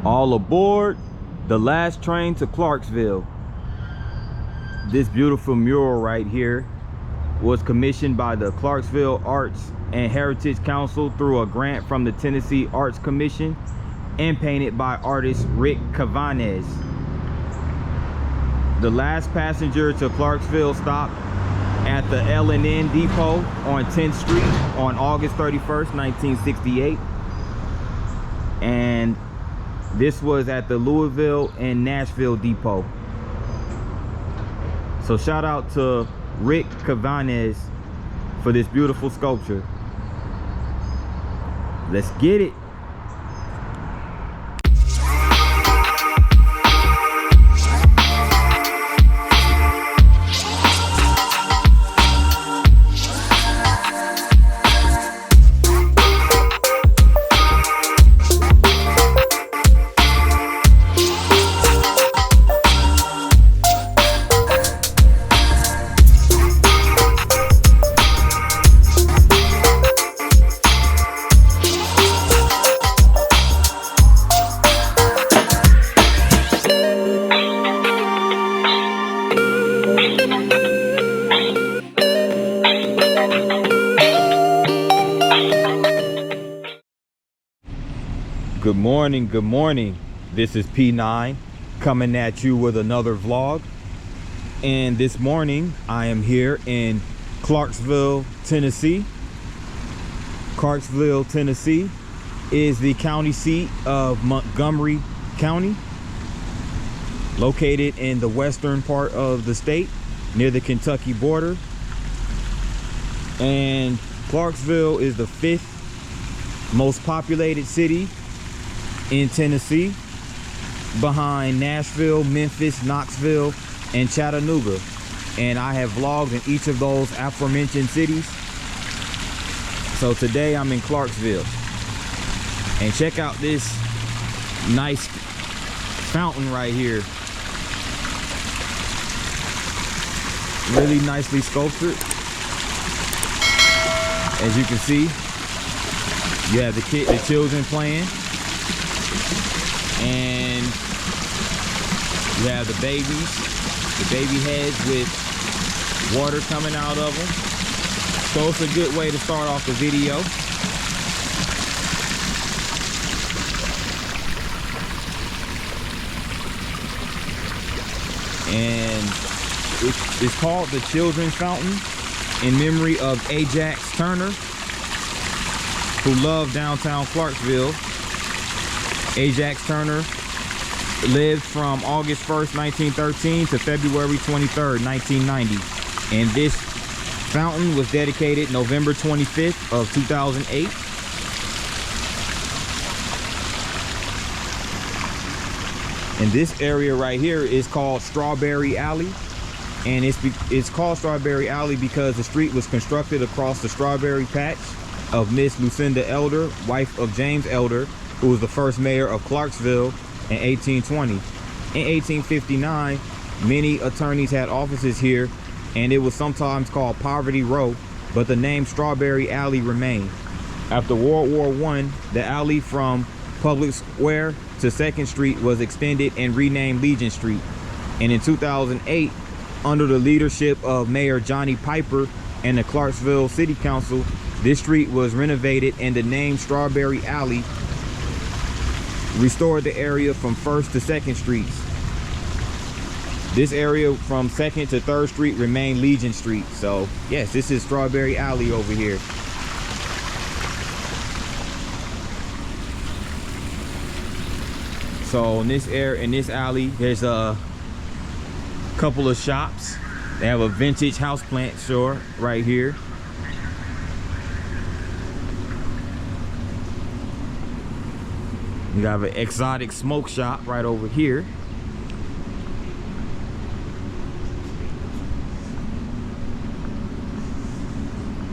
All aboard the last train to Clarksville. This beautiful mural right here was commissioned by the Clarksville Arts and Heritage Council through a grant from the Tennessee Arts Commission and painted by artist Rick Cavanez. The last passenger to Clarksville stopped at the L&N Depot on 10th Street on August 31st, 1968. And this was at the Louisville and Nashville Depot. So shout out to Rick Cavanez for this beautiful sculpture. Let's get it. Good morning. This is P9 coming at you with another vlog. And this morning I am here in Clarksville, Tennessee. Clarksville, Tennessee is the county seat of Montgomery County, located in the western part of the state near the Kentucky border. And Clarksville is the 5th most populated city in Tennessee, behind Nashville, Memphis, Knoxville, and Chattanooga. And I have vlogged in each of those aforementioned cities. So today I'm in Clarksville. And check out this nice fountain right here. Really nicely sculptured. As you can see, you have the children playing. And you have the babies, the baby heads with water coming out of them. So it's a good way to start off the video. And it's called the Children's Fountain in memory of Ajax Turner, who loved downtown Clarksville. Ajax Turner lived from August 1st, 1913 to February 23rd, 1990. And this fountain was dedicated November 25th of 2008. And this area right here is called Strawberry Alley. And it's called Strawberry Alley because the street was constructed across the strawberry patch of Miss Lucinda Elder, wife of James Elder, who was the first mayor of Clarksville in 1820. In 1859, many attorneys had offices here, and it was sometimes called Poverty Row, but the name Strawberry Alley remained. After World War I, the alley from Public Square to 2nd Street was extended and renamed Legion Street. And in 2008, under the leadership of Mayor Johnny Piper and the Clarksville City Council, this street was renovated, and the name Strawberry Alley restored the area from 1st to 2nd Streets. This area from 2nd to 3rd Street remained Legion Street. So yes, this is Strawberry Alley over here. So in this alley, there's a couple of shops. They have a vintage houseplant store right here. You have an exotic smoke shop right over here.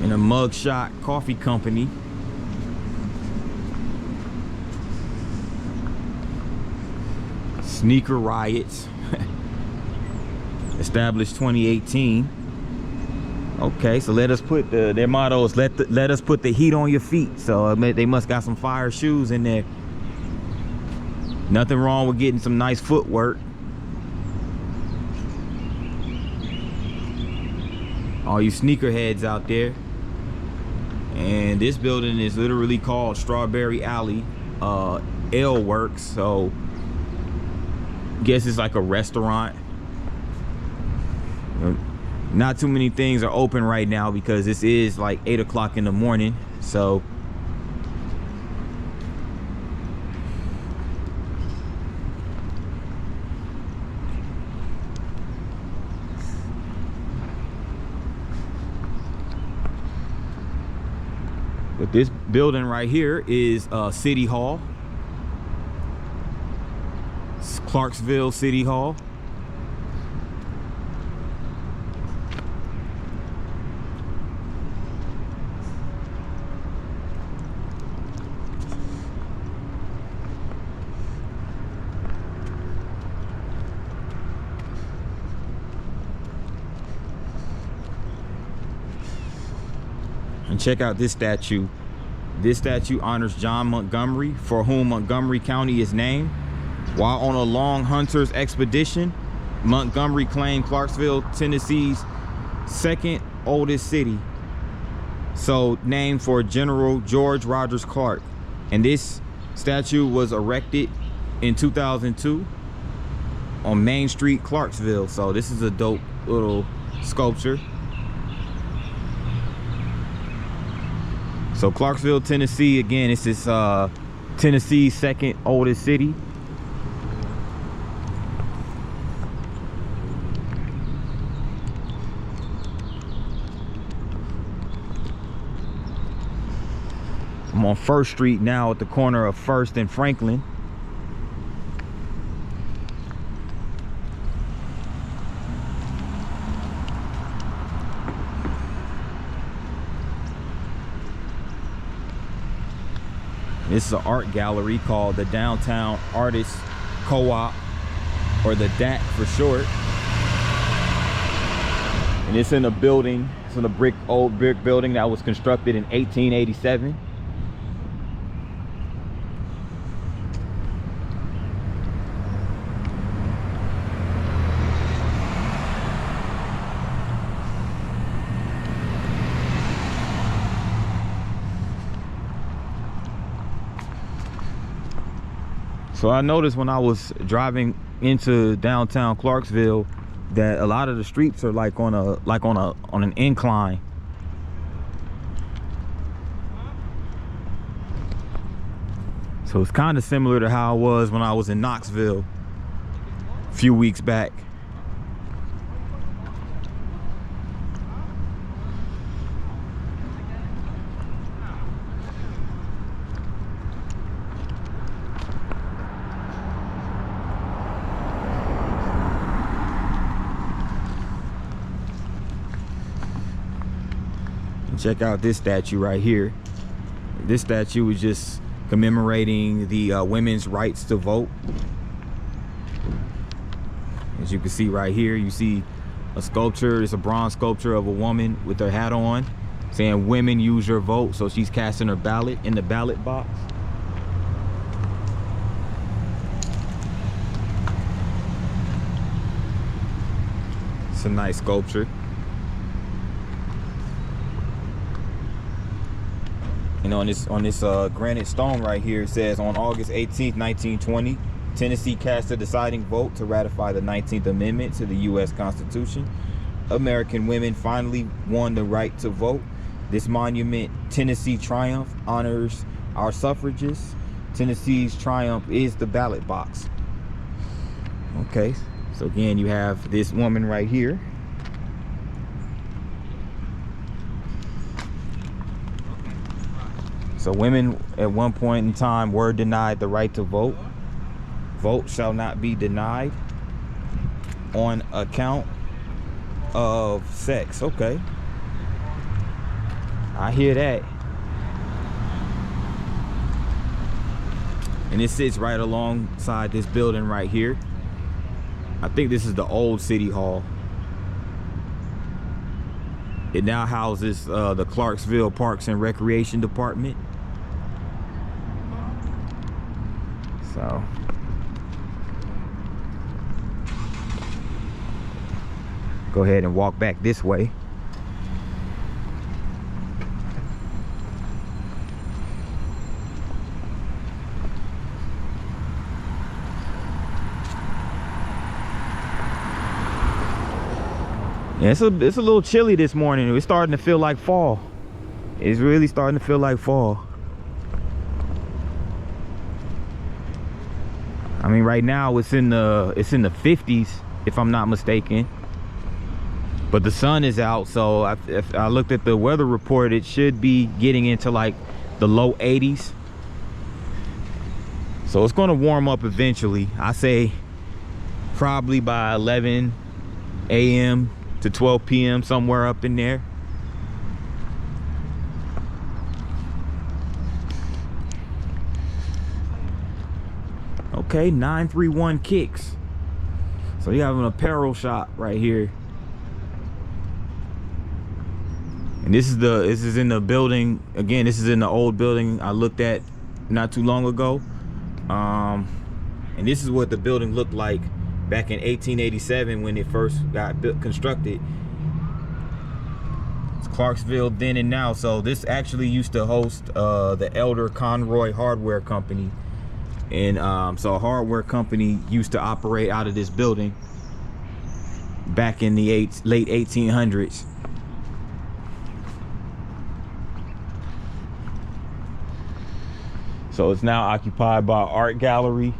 And a mugshot coffee company. Sneaker Riots. Established 2018. Okay, so let us put their motto is let us put the heat on your feet. So they must got some fire shoes in there. Nothing wrong with getting some nice footwork. All you sneakerheads out there. And this building is literally called Strawberry Alley Ale Works. So guess it's like a restaurant. Not too many things are open right now because this is like 8 o'clock in the morning. So but this building right here is City Hall. It's Clarksville City Hall. And check out this statue. This statue honors John Montgomery, for whom Montgomery County is named. While on a long hunter's expedition, Montgomery claimed Clarksville, Tennessee's second oldest city. So named for General George Rogers Clark. And this statue was erected in 2002 on Main Street, Clarksville. So this is a dope little sculpture. So Clarksville, Tennessee, again, this is Tennessee's second oldest city. I'm on First Street now at the corner of First and Franklin. This is an art gallery called the Downtown Artists Co-op, or the DAC for short. And it's in a building, it's in a old brick building that was constructed in 1887. So I noticed when I was driving into downtown Clarksville that a lot of the streets are like on an incline. So it's kind of similar to how it was when I was in Knoxville a few weeks back. Check out this statue right here. This statue is just commemorating the women's rights to vote. As you can see right here, you see a sculpture. It's a bronze sculpture of a woman with her hat on saying, "Women, use your vote." So she's casting her ballot in the ballot box. It's a nice sculpture. And on this granite stone right here, it says, on August 18th, 1920, Tennessee cast a deciding vote to ratify the 19th Amendment to the U.S. Constitution. American women finally won the right to vote. This monument, Tennessee Triumph, honors our suffragists. Tennessee's triumph is the ballot box. Okay, so again, you have this woman right here. So women at one point in time were denied the right to vote. Vote shall not be denied on account of sex. Okay, I hear that. And it sits right alongside this building right here. I think this is the old City Hall. It now houses the Clarksville Parks and Recreation Department. So Go ahead and walk back this way. Yeah, it's a little chilly this morning. It's starting to feel like fall. It's really starting to feel like fall. I mean, right now it's in the 50s, if I'm not mistaken. But the sun is out, so if I looked at the weather report, it should be getting into like the low 80s. So it's going to warm up eventually. I say probably by 11 a.m. to 12 p.m. somewhere up in there. Okay, 931 Kicks. So you have an apparel shop right here. And this is in the building. Again, this is in the old building I looked at not too long ago. And this is what the building looked like back in 1887 when it first got constructed. It's Clarksville then and now. So this actually used to host the Elder Conroy Hardware Company. And so a hardware company used to operate out of this building back in the late 1800s. So it's now occupied by an art gallery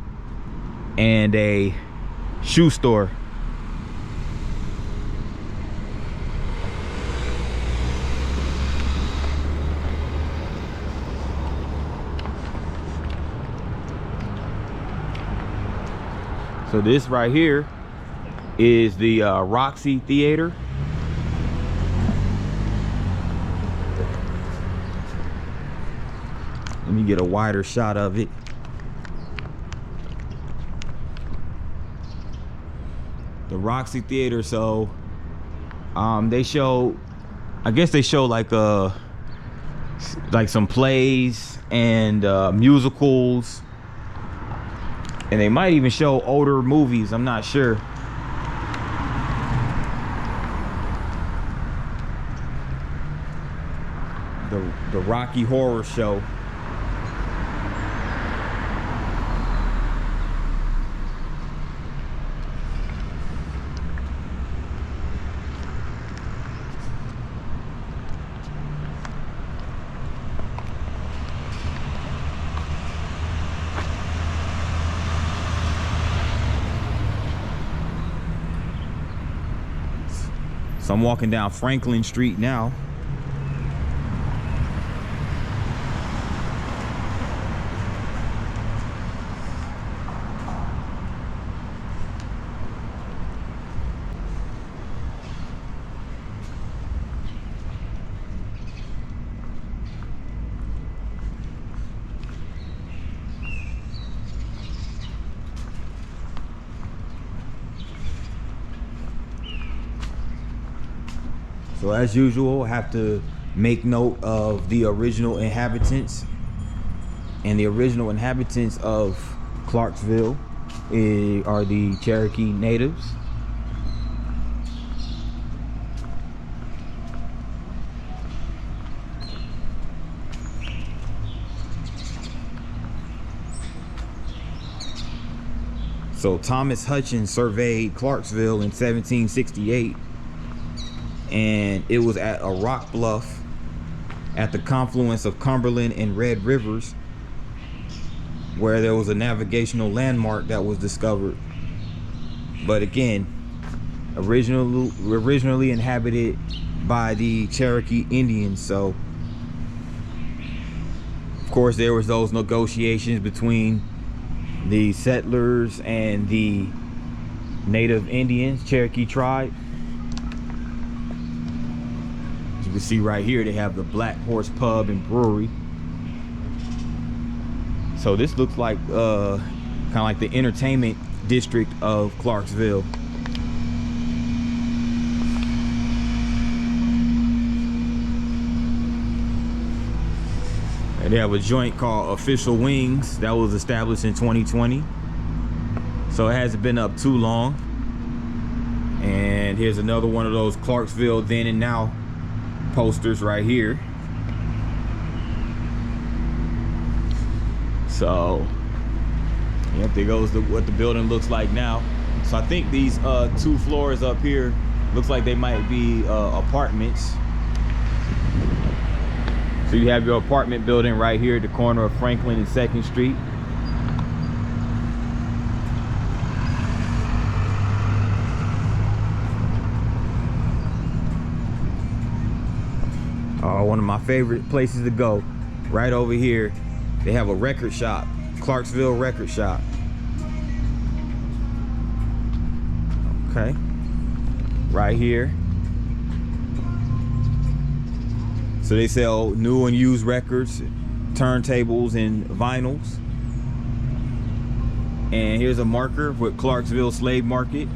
and a shoe store. So this right here is the Roxy Theater. Let me get a wider shot of it. The Roxy Theater, so they show, I guess they show like some plays and musicals, and they might even show older movies, I'm not sure. The Rocky Horror Show. So I'm walking down Franklin Street now. So as usual, I have to make note of the original inhabitants. And the original inhabitants of Clarksville are the Cherokee natives. So Thomas Hutchins surveyed Clarksville in 1768. And it was at a rock bluff at the confluence of Cumberland and Red Rivers where there was a navigational landmark that was discovered. But again, originally inhabited by the Cherokee Indians. So of course there was those negotiations between the settlers and the native Indians, Cherokee tribe. You can see right here they have the Black Horse Pub and Brewery. So this looks like kind of like the entertainment district of Clarksville. And they have a joint called Official Wings that was established in 2020. So it hasn't been up too long. And And here's another one of those Clarksville then and now posters right here. So, yep, there goes what the building looks like now. So I think these 2 floors up here looks like they might be apartments. So you have your apartment building right here at the corner of Franklin and 2nd Street. One of my favorite places to go, right over here, they have a record shop, Clarksville Record Shop. Okay, right here. So they sell new and used records, turntables, and vinyls. And here's a marker with Clarksville Slave Market.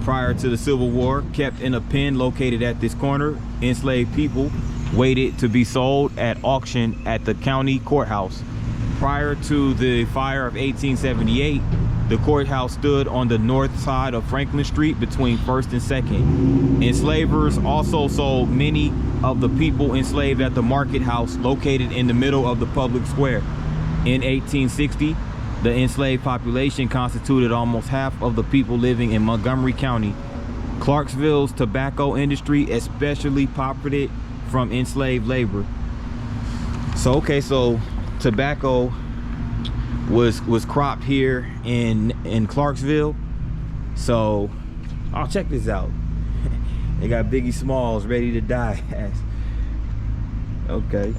Prior to the Civil War, kept in a pen located at this corner, enslaved people waited to be sold at auction at the county courthouse. Prior to the fire of 1878, the courthouse stood on the north side of Franklin Street between 1st and 2nd. Enslavers also sold many of the people enslaved at the market house located in the middle of the public square. In 1860, the enslaved population constituted almost half of the people living in Montgomery County. Clarksville's tobacco industry especially profited from enslaved labor. So okay, so tobacco was cropped here in Clarksville. So check this out. They got Biggie Smalls ready to die. Okay.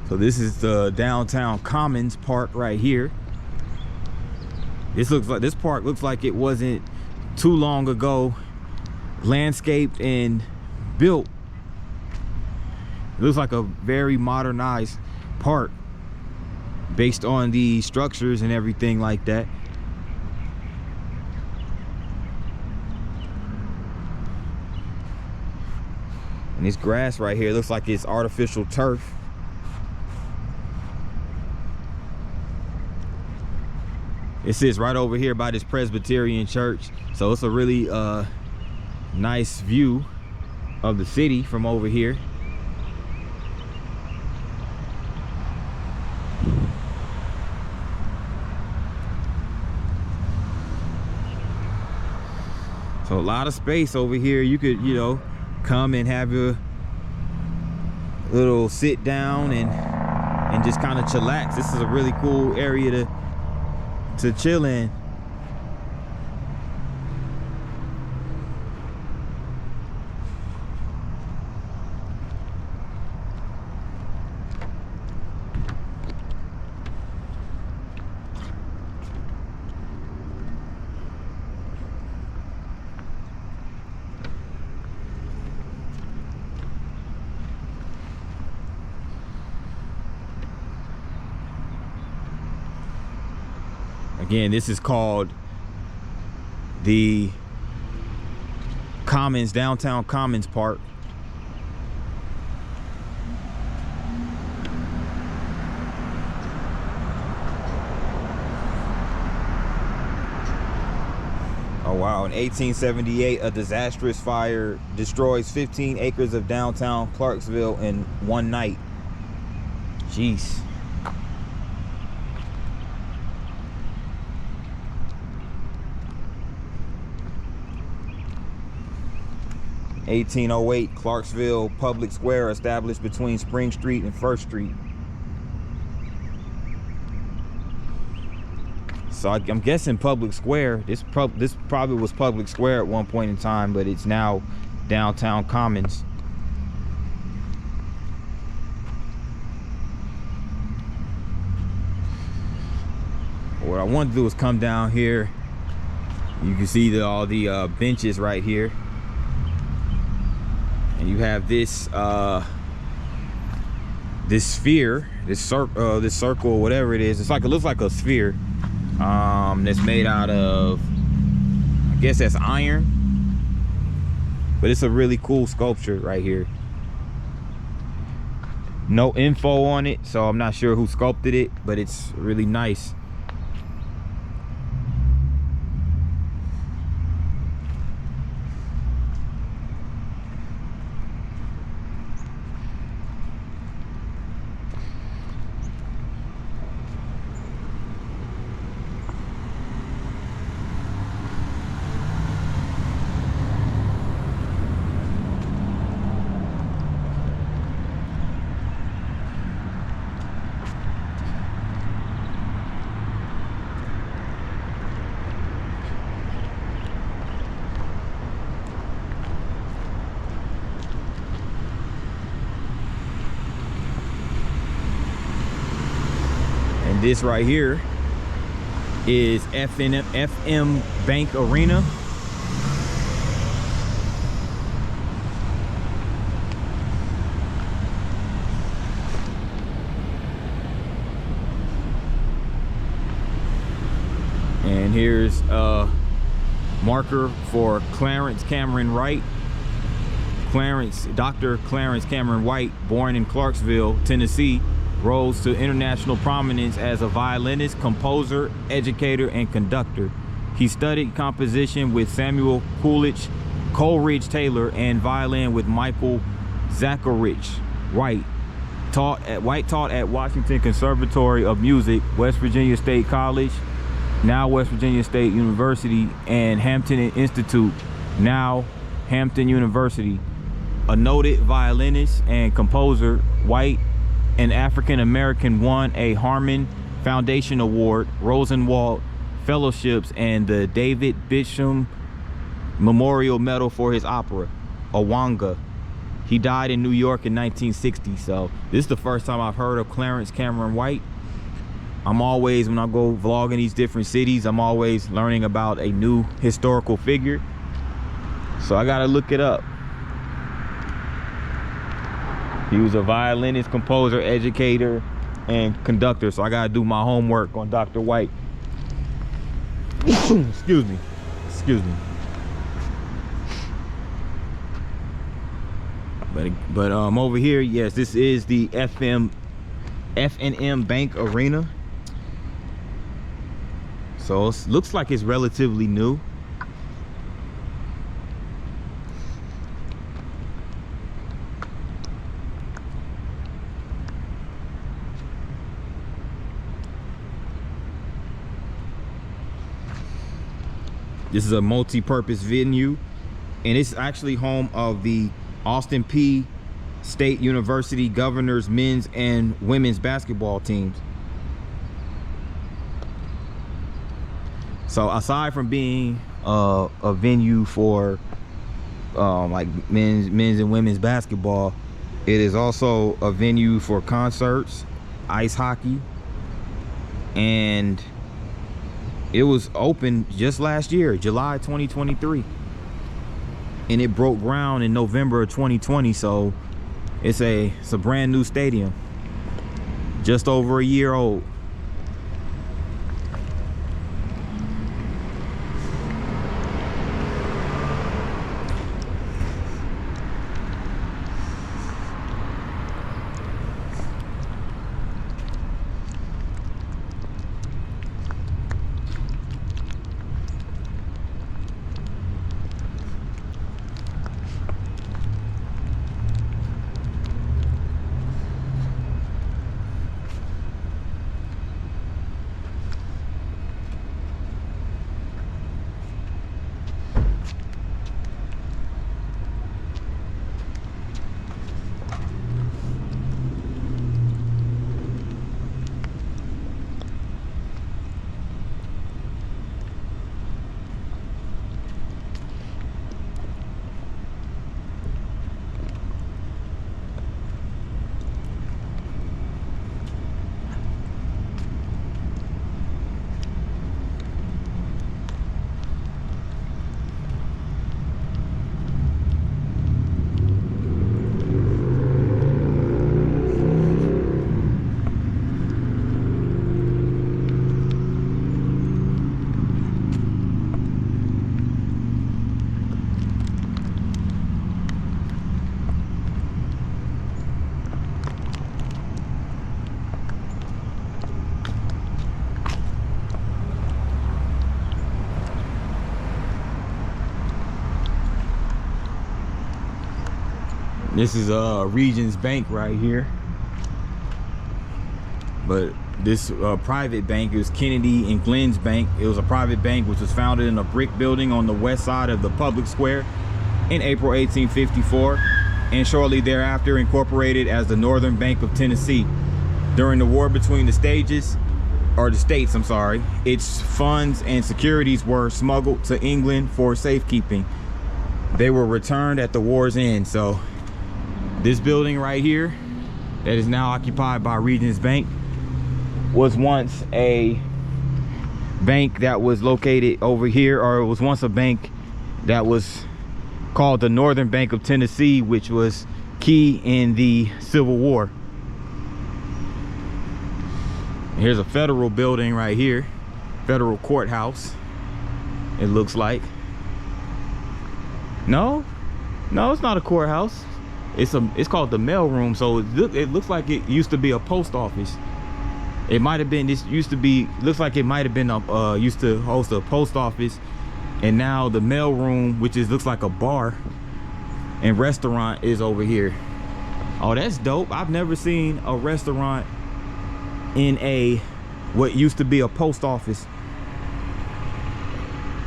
So this is the downtown Commons Park right here. This park looks like it wasn't too long ago landscaped and built. It looks like a very modernized park based on the structures and everything like that. And this grass right here looks like it's artificial turf. It sits right over here by this Presbyterian church, so it's a really nice view of the city from over here. So a lot of space over here. You could, you know, come and have your little sit down and just kind of chillax. This is a really cool area to chill in. Again, this is called the Commons, Downtown Commons Park. Oh wow, in 1878, a disastrous fire destroys 15 acres of downtown Clarksville in one night. Jeez. In 1808, Clarksville Public Square established between Spring Street and First Street. So I'm guessing Public Square, this probably was Public Square at one point in time, but it's now Downtown Commons. What I want to do is come down here. You can see all the benches right here. And you have this this sphere, this circle, whatever it is. It looks like a sphere. That's made out of, I guess that's iron, but it's a really cool sculpture right here. No info on it, so I'm not sure who sculpted it, but it's really nice. This right here is FM Bank Arena. And here's a marker for Clarence Cameron Wright. Dr. Clarence Cameron White, born in Clarksville, Tennessee, rose to international prominence as a violinist, composer, educator, and conductor. He studied composition with Samuel Coleridge Taylor and violin with Michael Zacharich. White taught at Washington Conservatory of Music, West Virginia State College, now West Virginia State University, and Hampton Institute, now Hampton University. A noted violinist and composer, White, an African-American, won a Harmon Foundation Award, Rosenwald Fellowships, and the David Bisham Memorial Medal for his opera, Awanga. He died in New York in 1960, so this is the first time I've heard of Clarence Cameron White. I'm always, when I go vlog in these different cities, I'm always learning about a new historical figure. So I gotta look it up. He was a violinist, composer, educator, and conductor. So I gotta do my homework on Dr. White. Excuse me. But over here, yes, this is the FNM Bank Arena. So it looks like it's relatively new. This is a multi-purpose venue, and it's actually home of the Austin Peay State University Governors men's and women's basketball teams. So aside from being a venue for like men's and women's basketball, it is also a venue for concerts, ice hockey, and it was open just last year, July 2023, and it broke ground in November of 2020. So it's a brand new stadium, just over a year old. This is Regions Bank right here. But this private bank is Kennedy and Glenn's Bank. It was a private bank which was founded in a brick building on the west side of the public square in April 1854, and shortly thereafter incorporated as the Northern Bank of Tennessee. During the war between the states, its funds and securities were smuggled to England for safekeeping. They were returned at the war's end. So this building right here that is now occupied by Regions Bank was once a bank that was located over here, or it was once a bank that was called the Northern Bank of Tennessee, which was key in the Civil War. Here's a federal building right here, federal courthouse. It looks like. No, it's not a courthouse. It's called the mail room. So it looks like it used to be a post office. It might have been, looks like it might have been used to host a post office, and now the mail room, which looks like a bar and restaurant, is over here. Oh, that's dope. I've never seen a restaurant in what used to be a post office.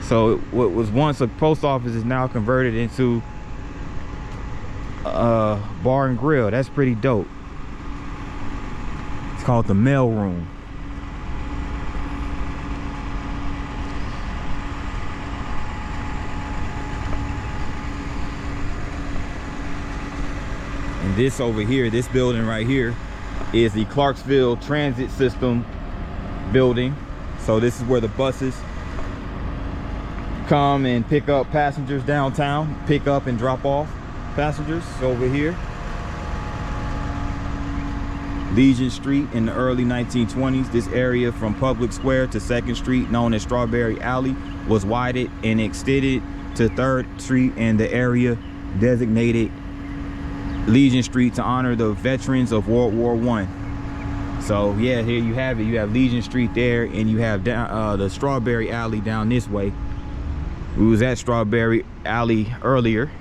So what was once a post office is now converted into a bar and grill. That's pretty dope. It's called the mail room. And this over here, this building right here, is the Clarksville Transit System building. So this is where the buses come and pick up passengers downtown, pick up and drop off passengers. Over here, Legion Street. In the early 1920s, this area from Public Square to 2nd Street, known as Strawberry Alley, was widened and extended to 3rd Street and the area designated Legion Street to honor the veterans of World War I. So yeah, here you have it. You have Legion Street there, and you have down the Strawberry Alley down this way. We was at Strawberry Alley earlier.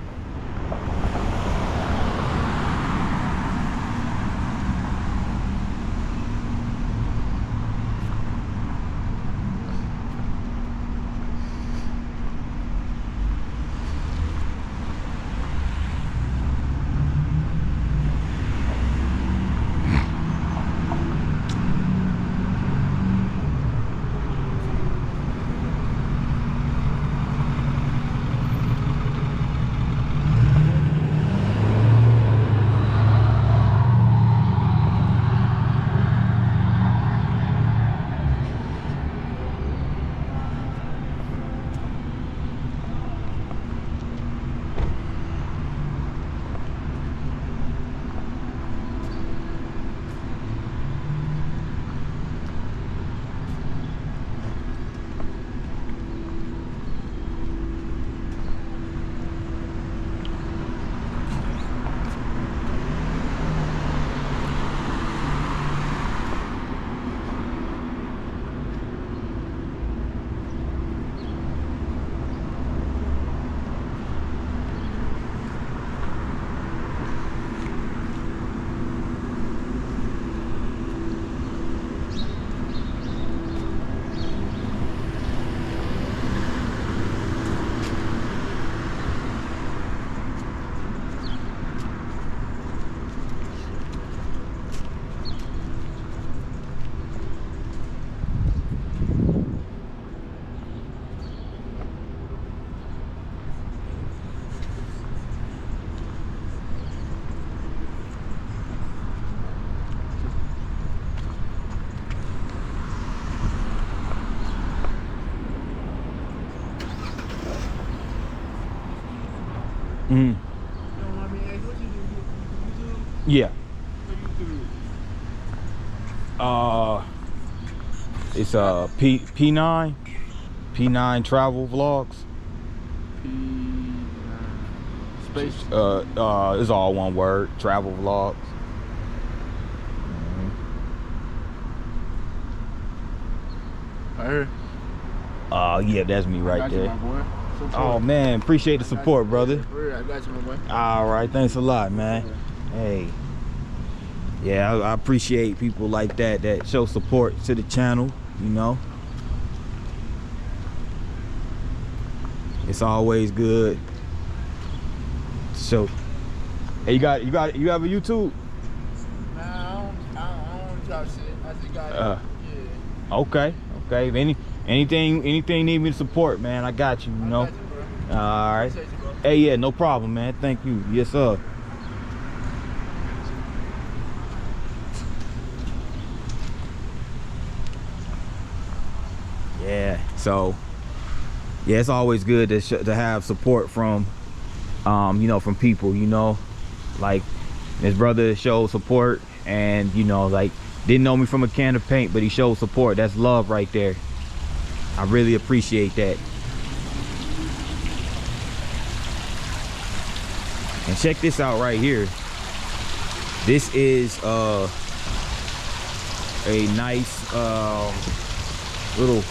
Mm. Yeah. It's P9 travel vlogs. P9 space. It's all one word, travel vlogs. Right here. Yeah, that's me right there. My boy. support. Oh man, appreciate the support, brother. For real, I got you, my boy. All right, thanks a lot, man. Hey, yeah, I appreciate people like that show support to the channel. You know, it's always good. So, hey, you have a YouTube? Nah, I don't drop shit. I just got it. Yeah. Okay. If anything need me to support, man, I got you. You know. I got you, bro. All right. Appreciate you, bro. Hey, yeah, no problem, man. Thank you. Yes, sir. Yeah. So, yeah, it's always good to have support from, you know, from people. You know, like his brother showed support, and you know, like didn't know me from a can of paint, but he showed support. That's love right there. I really appreciate that. And check this out right here. This is a nice little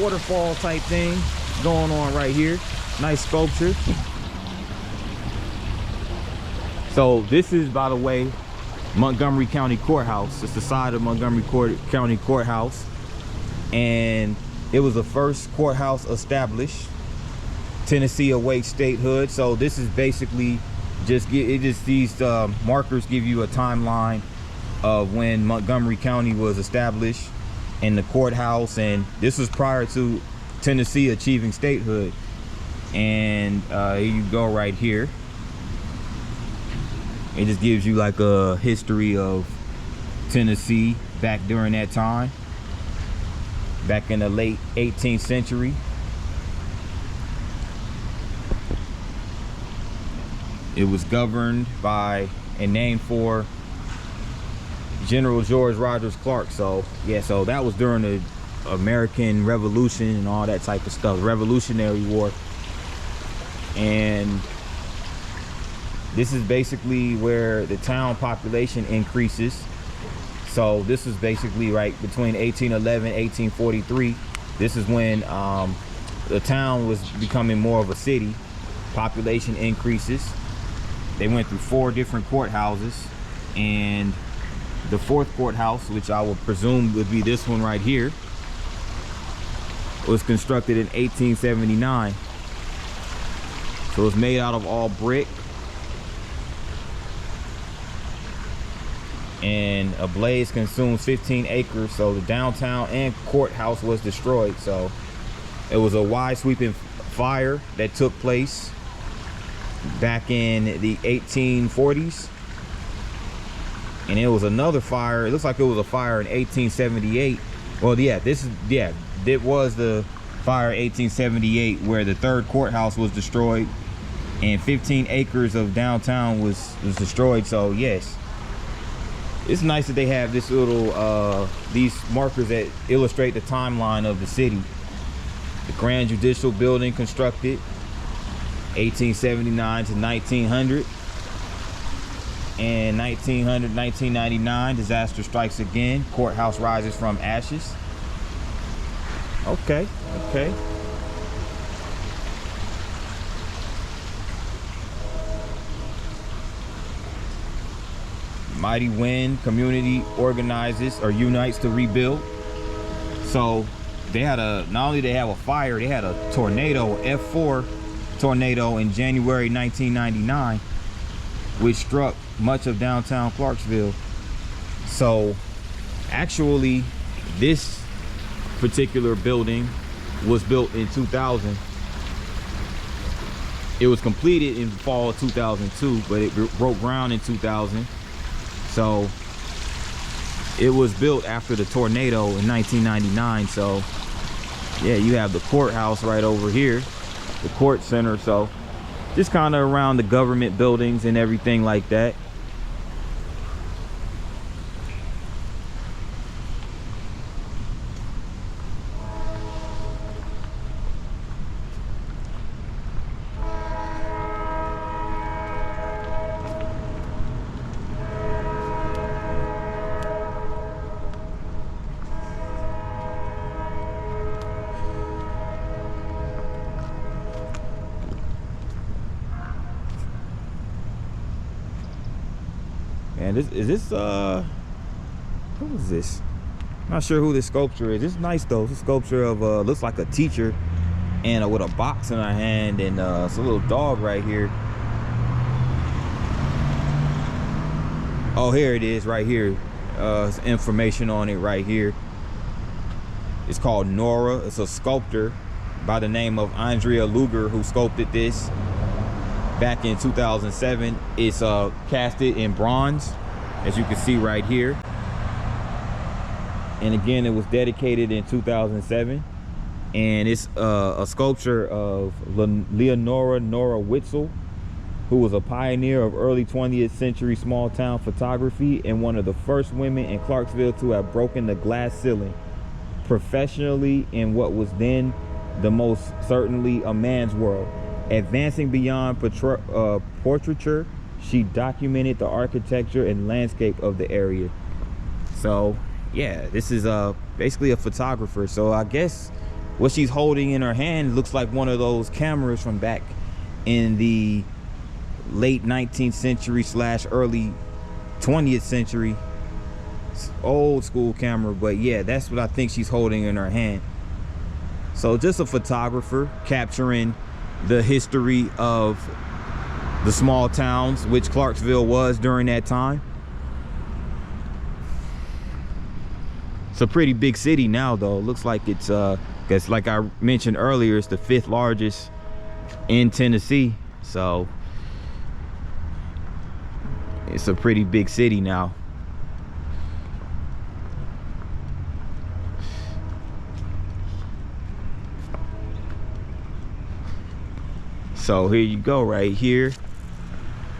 waterfall type thing going on right here. Nice sculpture. So this is, by the way, Montgomery County Courthouse. It's the side of Montgomery County Courthouse, and it was the first courthouse established. Tennessee awaits statehood. So this is basically these markers give you a timeline of when Montgomery County was established and the courthouse, and this was prior to Tennessee achieving statehood. And here you go right here. It just gives you like a history of Tennessee back during that time, back in the late 18th century. It was governed by and named for General George Rogers Clark. So yeah, so that was during the American Revolution and all that type of stuff, Revolutionary War. And this is basically where the town population increases. So this is basically right between 1811 1843. This is when the town was becoming more of a city. Population increases. They went through 4 different courthouses, and the 4th courthouse, which I would presume would be this one right here, was constructed in 1879. So it's made out of all brick, and a blaze consumed 15 acres. So the downtown and courthouse was destroyed. So it was a wide sweeping fire that took place back in the 1840s, and it was another fire. It looks like it was a fire in 1878. Well, yeah, it was the fire in 1878 where the 3rd courthouse was destroyed and 15 acres of downtown was destroyed. So yes, it's nice that they have this little these markers that illustrate the timeline of the city. The Grand Judicial Building constructed 1879 to 1900, and 1999 disaster strikes again. Courthouse rises from ashes. Okay. Mighty Wind community organizes or unites to rebuild. So they had not only they have a fire, they had a tornado, F4 tornado in January 1999, which struck much of downtown Clarksville. So actually this particular building was built in 2000. It was completed in the fall of 2002, but it broke ground in 2000. So it was built after the tornado in 1999. So yeah, you have the courthouse right over here, the court center. So just kind of around the government buildings and everything like that. man. Who is this? Not sure who this sculpture is. It's nice though. It's a sculpture of looks like a teacher and with a box in her hand, and it's a little dog right here. Oh, here it is right here. It's information on it right here. It's called Nora. It's a sculptor by the name of Andrea Luger who sculpted this back in 2007. It's casted in bronze, as you can see right here. And again, it was dedicated in 2007. And it's a sculpture of Leonora Nora Witzel, who was a pioneer of early 20th century small town photography and one of the first women in Clarksville to have broken the glass ceiling professionally in what was then the most certainly a man's world. Advancing beyond portraiture, she documented the architecture and landscape of the area. So yeah, this is basically a photographer. So I guess what she's holding in her hand looks like one of those cameras from back in the late 19th century / early 20th century. It's old school camera, but yeah, that's what I think she's holding in her hand. So just a photographer capturing the history of the small towns, which Clarksville was during that time. It's a pretty big city now though. It looks like it's like I mentioned earlier, it's the 5th largest in Tennessee. So it's a pretty big city now. So here you go right here.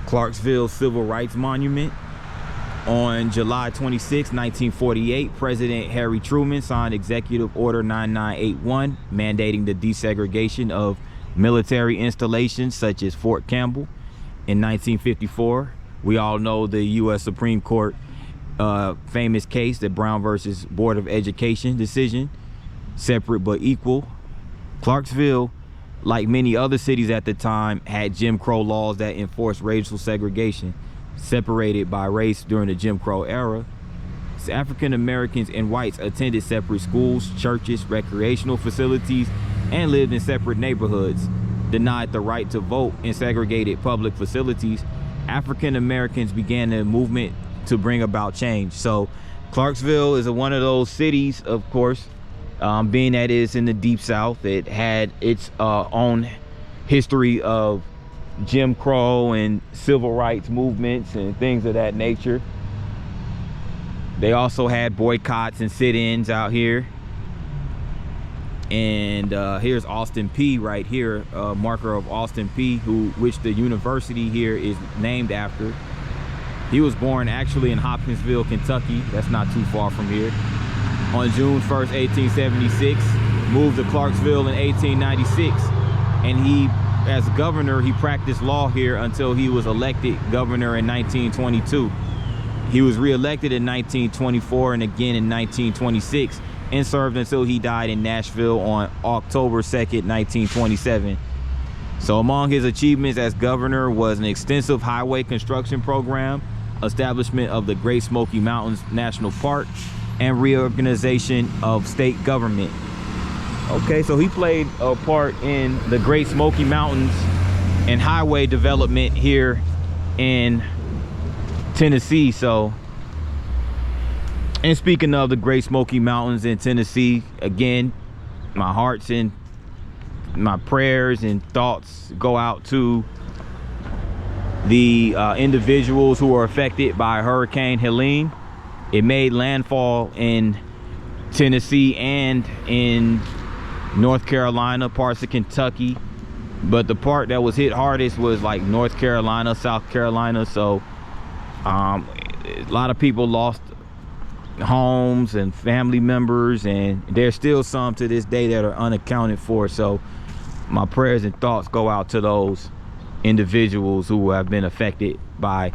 Clarksville Civil Rights Monument. On July 26, 1948, President Harry Truman signed Executive Order 9981, mandating the desegregation of military installations such as Fort Campbell. In 1954, we all know the U.S. Supreme Court famous case, the Brown versus Board of Education decision, separate but equal. Clarksville, like many other cities at the time, had Jim Crow laws that enforced racial segregation, separated by race during the Jim Crow era. African Americans and whites attended separate schools, churches, recreational facilities, and lived in separate neighborhoods. Denied the right to vote in segregated public facilities, African Americans began a movement to bring about change. So Clarksville is one of those cities, of course, being that it's in the Deep South. It had its own history of Jim Crow and civil rights movements and things of that nature. They also had boycotts and sit-ins out here. And here's Austin Peay right here, a marker of Austin Peay, which the university here is named after. He was born actually in Hopkinsville, Kentucky. That's not too far from here. On June 1st, 1876, moved to Clarksville in 1896, and he, as governor, he practiced law here until he was elected governor in 1922. He was re-elected in 1924 and again in 1926, and served until he died in Nashville on October 2nd, 1927. So among his achievements as governor was an extensive highway construction program, establishment of the Great Smoky Mountains National Park, and reorganization of state government. Okay, so he played a part in the Great Smoky Mountains and highway development here in Tennessee. So, and speaking of the Great Smoky Mountains in Tennessee, again, my hearts and my prayers and thoughts go out to the individuals who were affected by Hurricane Helene. It made landfall in Tennessee and in North Carolina, parts of Kentucky, but the part that was hit hardest was like North Carolina, South Carolina. So a lot of people lost homes and family members, and there's still some to this day that are unaccounted for. So my prayers and thoughts go out to those individuals who have been affected by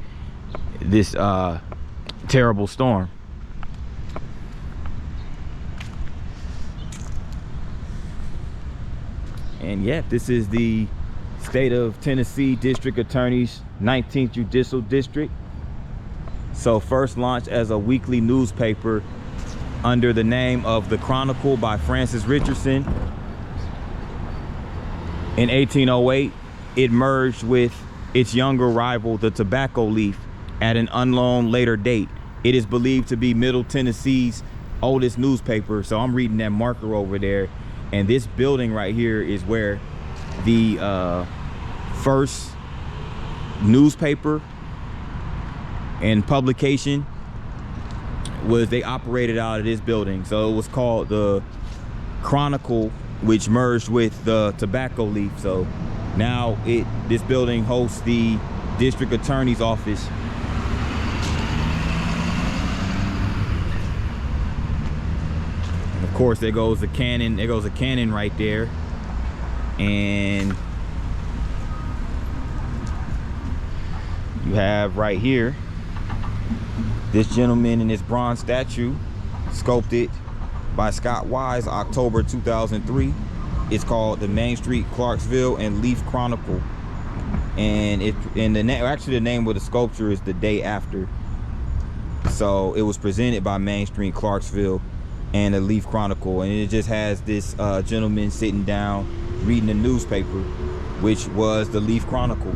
this terrible storm. And yeah, this is the state of Tennessee District Attorney's 19th Judicial District. So first launched as a weekly newspaper under the name of The Chronicle by Francis Richardson. In 1808, it merged with its younger rival, the Tobacco Leaf, at an unknown later date. It is believed to be Middle Tennessee's oldest newspaper. So I'm reading that marker over there, and this building right here is where the first newspaper and publication was. They operated out of this building. So it was called the Chronicle, which merged with the Tobacco Leaf. So now this building hosts the district attorney's office. And of course, there goes a cannon. There goes a cannon right there. And you have right here this gentleman in this bronze statue, sculpted by Scott Wise, October 2003. It's called the Main Street Clarksville and Leaf Chronicle, and the name of the sculpture is The Day After. So it was presented by Main Street Clarksville and the Leaf Chronicle, and it just has this gentleman sitting down reading the newspaper, which was the Leaf Chronicle.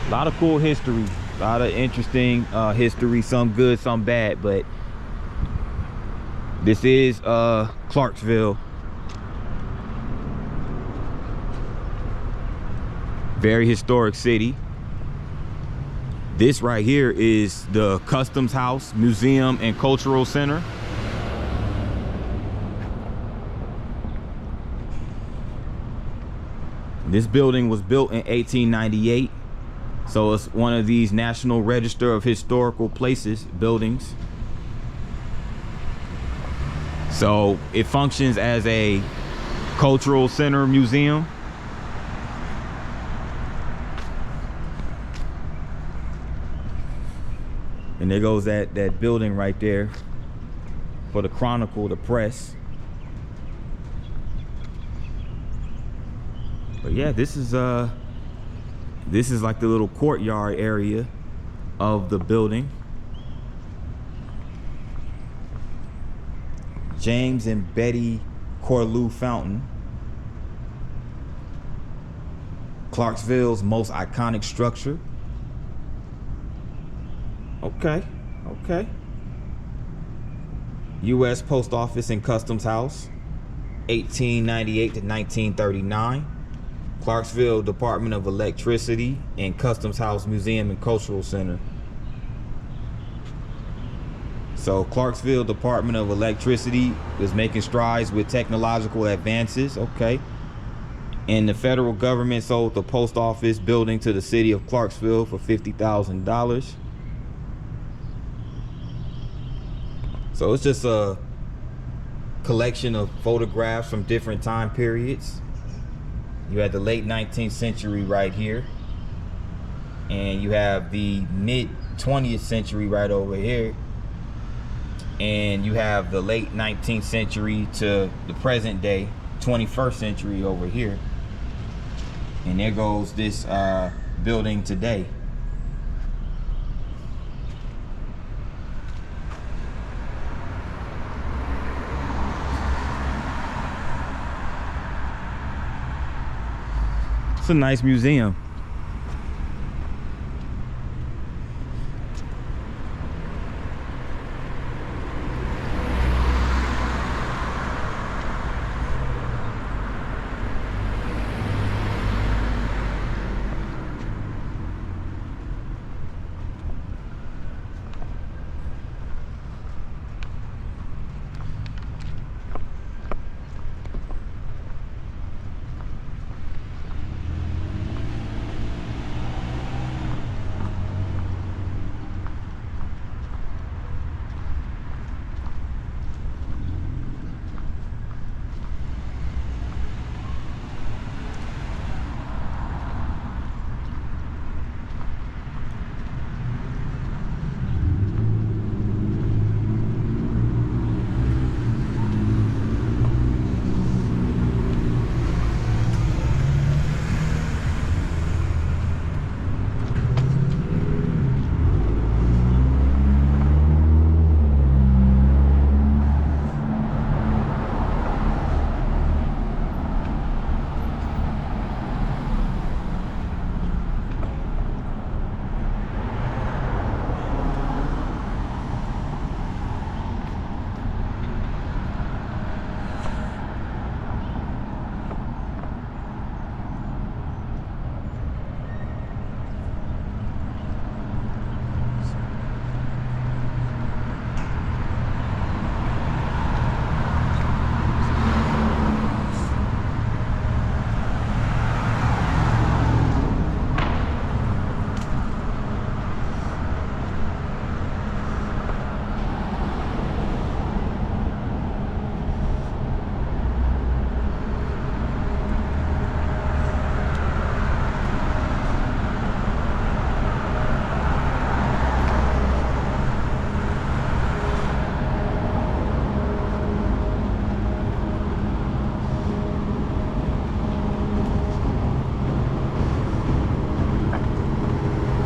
A lot of cool history, a lot of interesting history, some good, some bad, but this is Clarksville. Very historic city. This right here is the Customs House, Museum, and Cultural Center. This building was built in 1898. So it's one of these National Register of Historical Places buildings. So it functions as a cultural center museum. And there goes that building right there for the Chronicle, the press. But yeah, this is like the little courtyard area of the building. James and Betty Corlew Fountain, Clarksville's most iconic structure. Okay. U.S. Post Office and Customs House, 1898 to 1939. Clarksville Department of Electricity and Customs House Museum and Cultural Center. So Clarksville Department of Electricity is making strides with technological advances. Okay. And the federal government sold the post office building to the city of Clarksville for $50,000. So it's just a collection of photographs from different time periods. You had the late 19th century right here, and you have the mid 20th century right over here, and you have the late 19th century to the present day 21st century over here. And there goes this building today. It's a nice museum.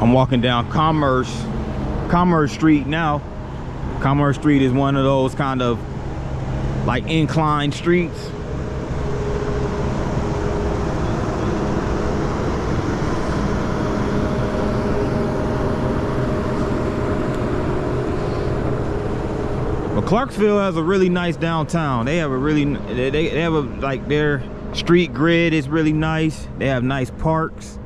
I'm walking down Commerce Street now. Commerce Street is one of those kind of like inclined streets. But Clarksville has a really nice downtown. They have a really, they have a, like, their street grid is really nice. They have nice parks.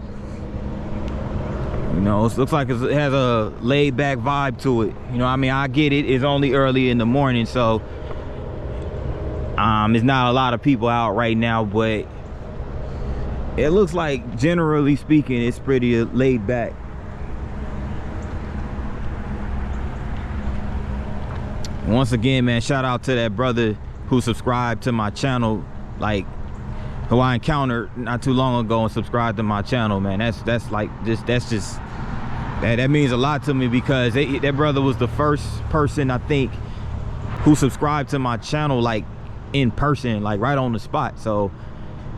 You know, it looks like it has a laid back vibe to it. You know, I mean, I get it. It's only early in the morning, so there's not a lot of people out right now, but it looks like, generally speaking, it's pretty laid back. Once again, man, shout out to that brother who subscribed to my channel, like, who I encountered not too long ago and subscribed to my channel, man. That means a lot to me, because that brother was the first person, I think, who subscribed to my channel, like, in person, like right on the spot. So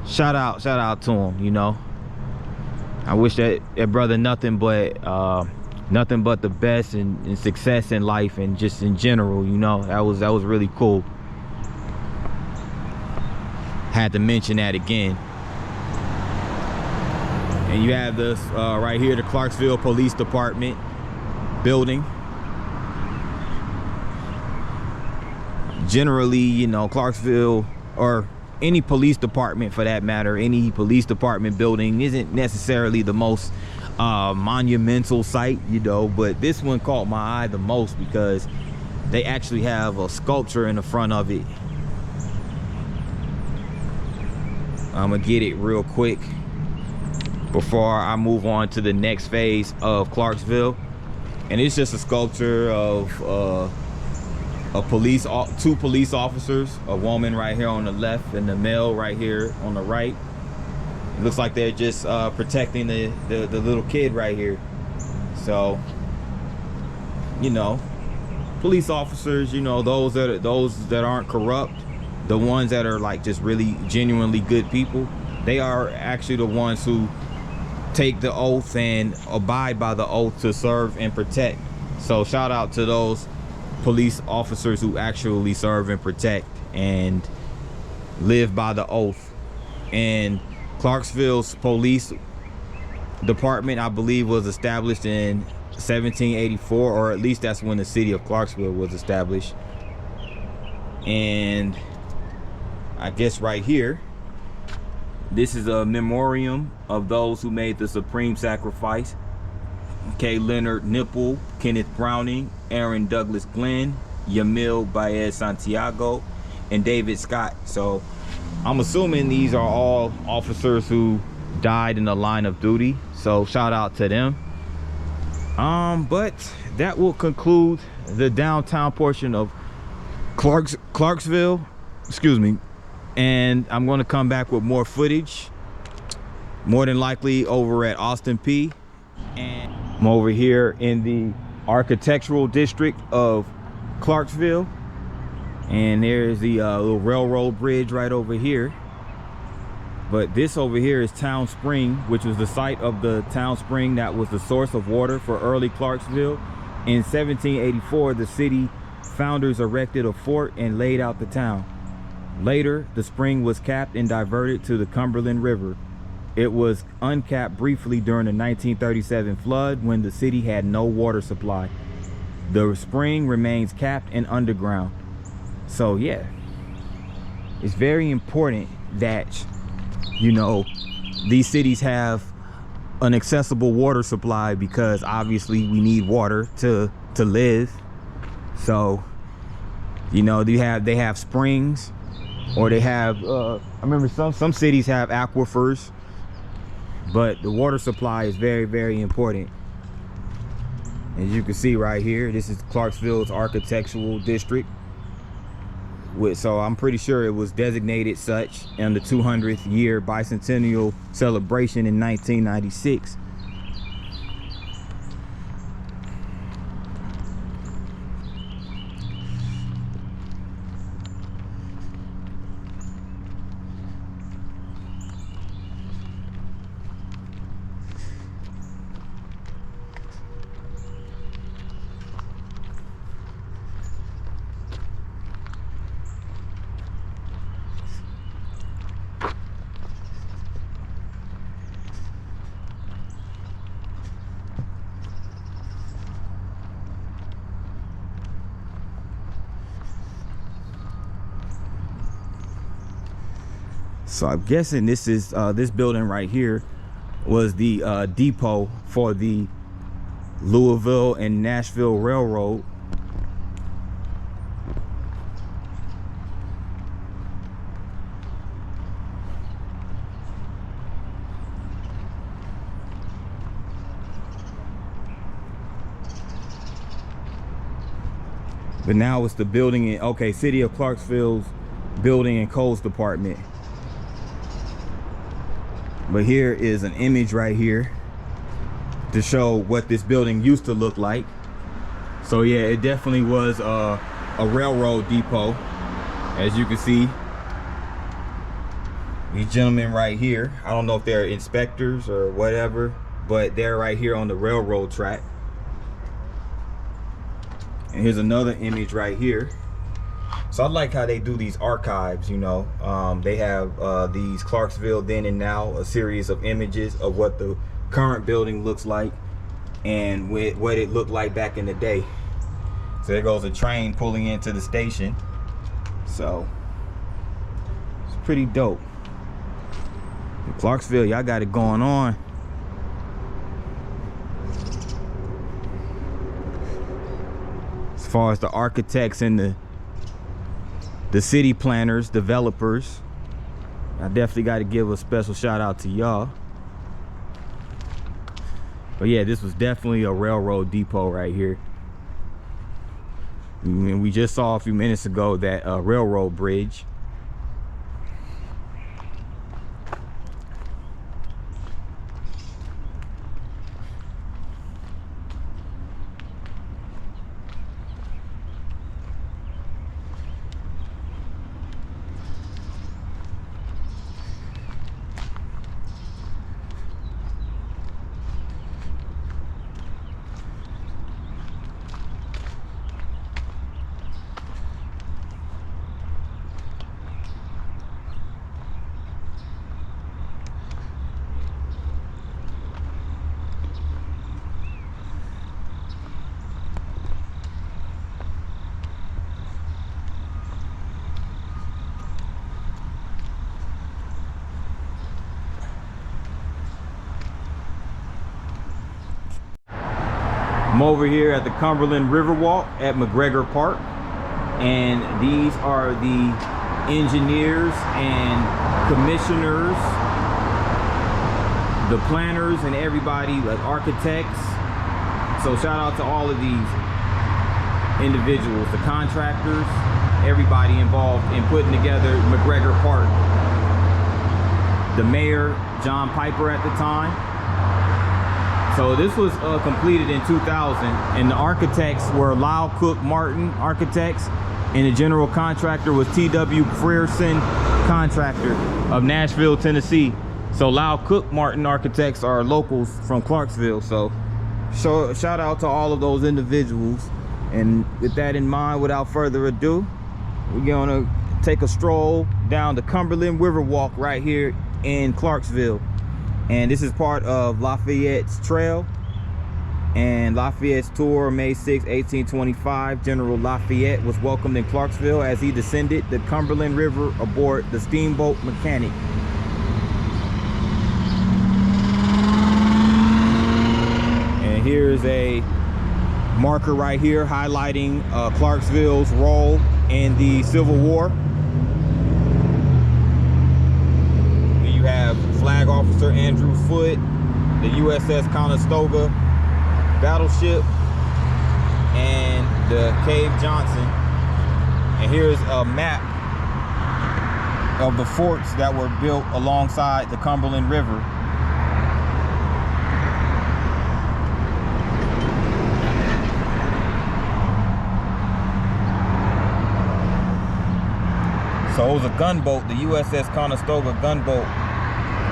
shout out to him. You know, I wish that brother nothing but the best and success in life, and just in general. You know, that was really cool. Had to mention that again. And you have this right here, the Clarksville Police Department building. Generally, you know, Clarksville, or any police department for that matter, any police department building isn't necessarily the most monumental site, you know, but this one caught my eye the most because they actually have a sculpture in the front of it. I'm gonna get it real quick before I move on to the next phase of Clarksville. And it's just a sculpture of two police officers, a woman right here on the left and the male right here on the right. It looks like they're just protecting the little kid right here. So, you know, police officers, you know, those that aren't corrupt, the ones that are like just really genuinely good people, they are actually the ones who take the oath and abide by the oath to serve and protect. So shout out to those police officers who actually serve and protect and live by the oath. And Clarksville's police department, I believe, was established in 1784, or at least that's when the city of Clarksville was established. And I guess right here, this is a memoriam of those who made the supreme sacrifice. K. Leonard Nipple, Kenneth Browning, Aaron Douglas Glenn, Yamil Baez Santiago, and David Scott. So I'm assuming these are all officers who died in the line of duty. So shout out to them. But that will conclude the downtown portion of Clarksville. Excuse me. And I'm going to come back with more footage, more than likely over at Austin Peay. And I'm over here in the Architectural District of Clarksville, and there's the little railroad bridge right over here. But this over here is Town Spring, which was the site of the town spring that was the source of water for early Clarksville. In 1784, the city founders erected a fort and laid out the town. Later, the spring was capped and diverted to the Cumberland River. It was uncapped briefly during the 1937 flood when the city had no water supply. The spring remains capped and underground. So yeah, it's very important that, you know, these cities have an accessible water supply, because obviously we need water to live. So, you know, they have springs, or they have I remember some cities have aquifers, but the water supply is very, very important. As you can see right here, this is Clarksville's Architectural District. So I'm pretty sure it was designated such in the 200th year bicentennial celebration in 1996. So I'm guessing this is this building right here was the depot for the Louisville and Nashville Railroad. But now it's the building in, okay, City of Clarksville's Building and Codes Department. But here is an image right here to show what this building used to look like. So yeah, it definitely was a railroad depot. As you can see, these gentlemen right here, I don't know if they're inspectors or whatever, but they're right here on the railroad track. And here's another image right here. So I like how they do these archives, you know. They have these Clarksville then and now, a series of images of what the current building looks like and what it looked like back in the day. So there goes a train pulling into the station. So it's pretty dope. In Clarksville, y'all got it going on. As far as the architects and the city planners, developers, I definitely got to give a special shout out to y'all. But yeah, this was definitely a railroad depot right here. And we just saw a few minutes ago that railroad bridge. I'm over here at the Cumberland Riverwalk at McGregor Park, and these are the engineers and commissioners, the planners and everybody, like architects. So shout out to all of these individuals, the contractors, everybody involved in putting together McGregor Park. The mayor, John Piper at the time. So this was completed in 2000, and the architects were Lyle Cook Martin Architects, and the general contractor was T.W. Frierson Contractor of Nashville, Tennessee. So Lyle Cook Martin Architects are locals from Clarksville. So shout out to all of those individuals. And with that in mind, without further ado, we're gonna take a stroll down the Cumberland Riverwalk right here in Clarksville. And this is part of Lafayette's Trail and Lafayette's tour, May 6, 1825. General Lafayette was welcomed in Clarksville as he descended the Cumberland River aboard the steamboat Mechanic. And here's a marker right here highlighting Clarksville's role in the Civil War. You have Flag Officer Andrew Foote, the USS Conestoga battleship, and the Cave Johnson. And here's a map of the forts that were built alongside the Cumberland River. So it was a gunboat, the USS Conestoga gunboat,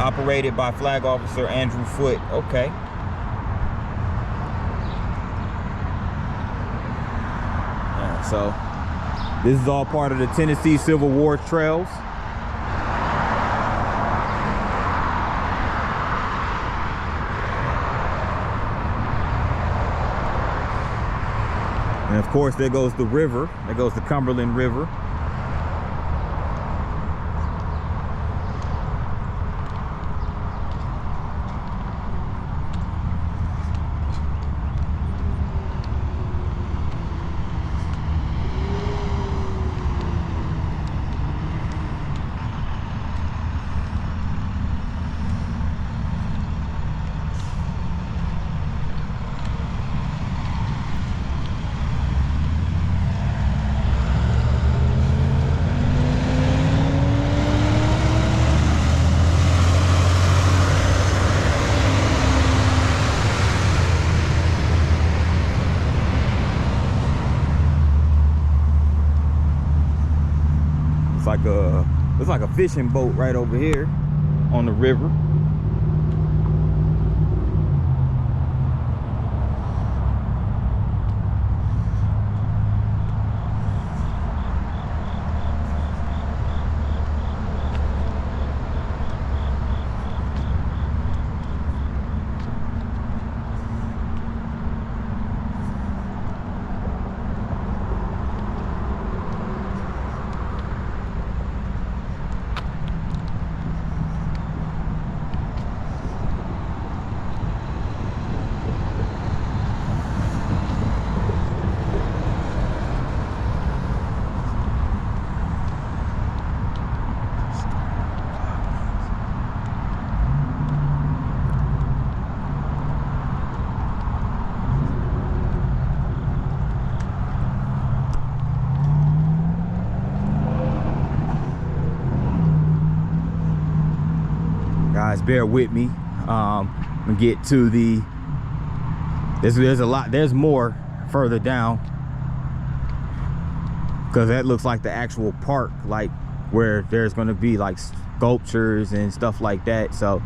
operated by Flag Officer Andrew Foote. Okay. Yeah, so this is all part of the Tennessee Civil War trails. And of course, there goes the river. There goes the Cumberland River. like a fishing boat right over here on the river. Guys, bear with me. We get to the there's more further down, because that looks like the actual park, like where there's going to be like sculptures and stuff like that. So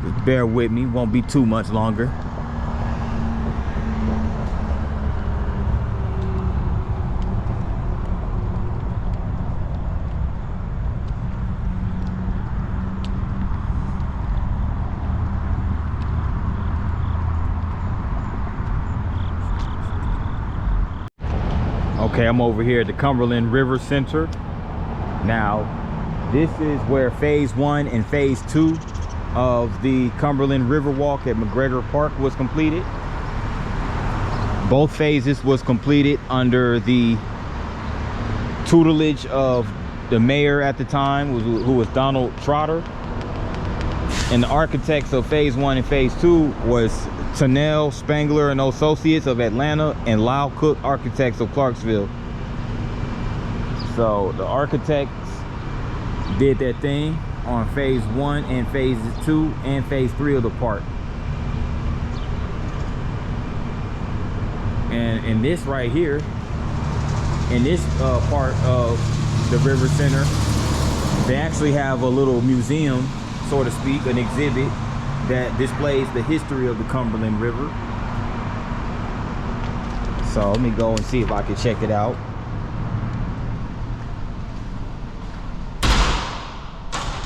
just bear with me, won't be too much longer. Okay, I'm over here at the Cumberland River Center. Now, this is where phase 1 and phase 2 of the Cumberland Riverwalk at McGregor Park was completed. Both phases was completed under the tutelage of the mayor at the time, who was Donald Trotter. And the architects of phase 1 and phase 2 was Tennell, Spangler and Associates of Atlanta and Lyle Cook Architects of Clarksville. So the architects did their thing on phase 1 and phase 2 and phase 3 of the park. And in this right here, in this part of the River Center, they actually have a little museum, so to speak, an exhibit that displays the history of the Cumberland River. So let me go and see if I can check it out.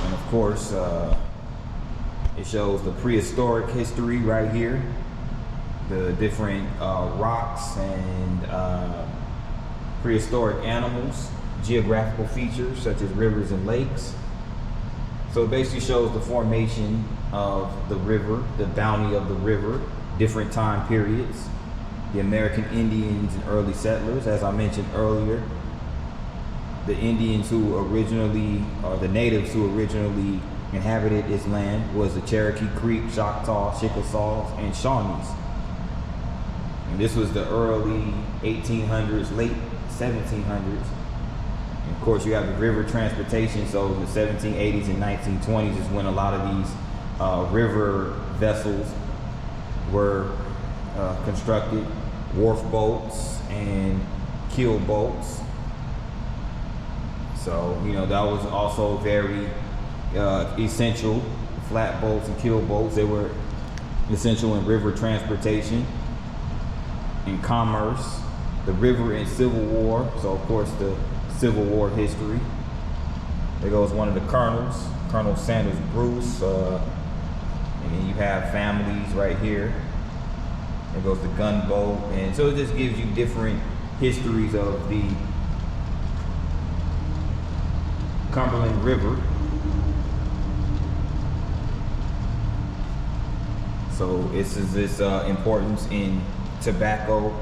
And of course, it shows the prehistoric history right here, the different rocks and prehistoric animals, geographical features such as rivers and lakes. So it basically shows the formation of the river, the bounty of the river, different time periods, the American Indians and early settlers. As I mentioned earlier, the Indians who originally, or the natives who originally inhabited this land was the Cherokee Creek, Choctaw, Chickasaws, and Shawnees. And this was the early 1800s, late 1700s. And of course, you have the river transportation. So in the 1780s and 1920s is when a lot of these river vessels were constructed, wharf boats and keel boats. So, you know, that was also very essential. Flat boats and keel boats, they were essential in river transportation and commerce. The river and Civil War, so of course the Civil War history. There goes one of the colonels, Colonel Sanders Bruce, and then you have families right here. There goes the gunboat, and so it just gives you different histories of the Cumberland River. So this is this importance in tobacco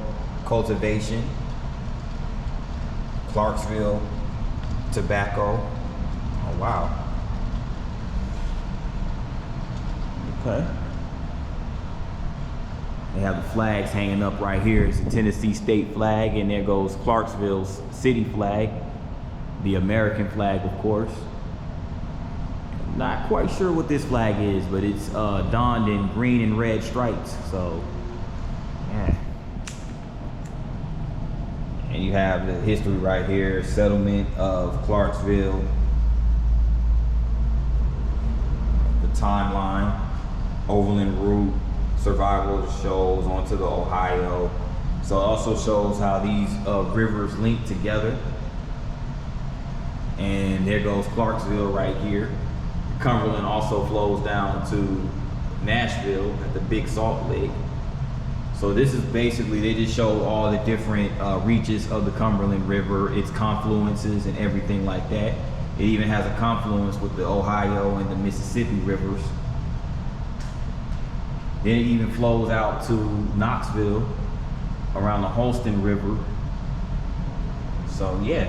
cultivation, Clarksville tobacco. Oh wow. Okay. They have the flags hanging up right here. It's the Tennessee state flag, and there goes Clarksville's city flag, the American flag, of course. Not quite sure what this flag is, but it's donned in green and red stripes. So, yeah. And you you have the history right here, settlement of Clarksville, the timeline, overland route, survival shows onto the Ohio. So it also shows how these rivers link together. And there goes Clarksville right here. Cumberland also flows down to Nashville at the Big Salt Lake. So this is basically, they just show all the different reaches of the Cumberland River, its confluences and everything like that. It even has a confluence with the Ohio and the Mississippi rivers. Then it even flows out to Knoxville around the Holston River. So yeah,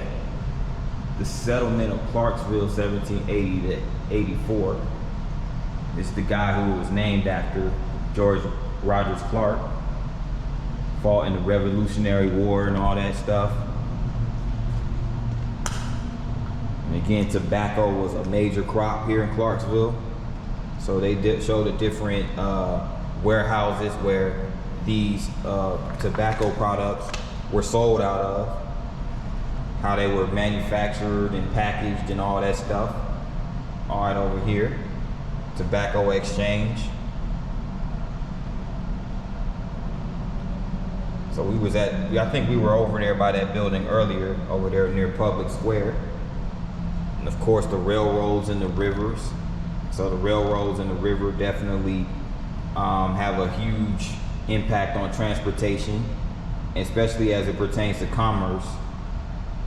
the settlement of Clarksville, 1780 to 84. It's the guy who was named after George Rogers Clark. Fought in the Revolutionary War and all that stuff. And again, tobacco was a major crop here in Clarksville. So they did show the different warehouses where these tobacco products were sold out of, how they were manufactured and packaged and all that stuff. All right, over here, tobacco exchange. So we was I think we were over there by that building earlier, over there near Public Square. And of course the railroads and the rivers. So the railroads and the river definitely have a huge impact on transportation, especially as it pertains to commerce.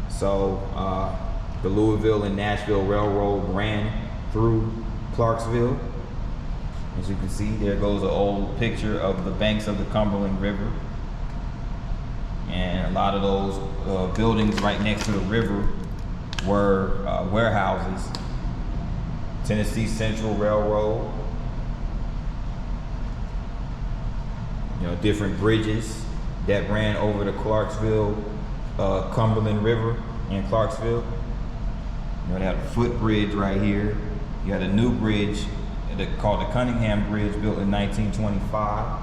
So the Louisville and Nashville Railroad ran through Clarksville. As you can see, there goes an old picture of the banks of the Cumberland River. And a lot of those buildings right next to the river were warehouses. Tennessee Central Railroad, you know, different bridges that ran over the Clarksville, Cumberland River in Clarksville. You know, they had a footbridge right here. You had a new bridge called the Cunningham Bridge, built in 1925.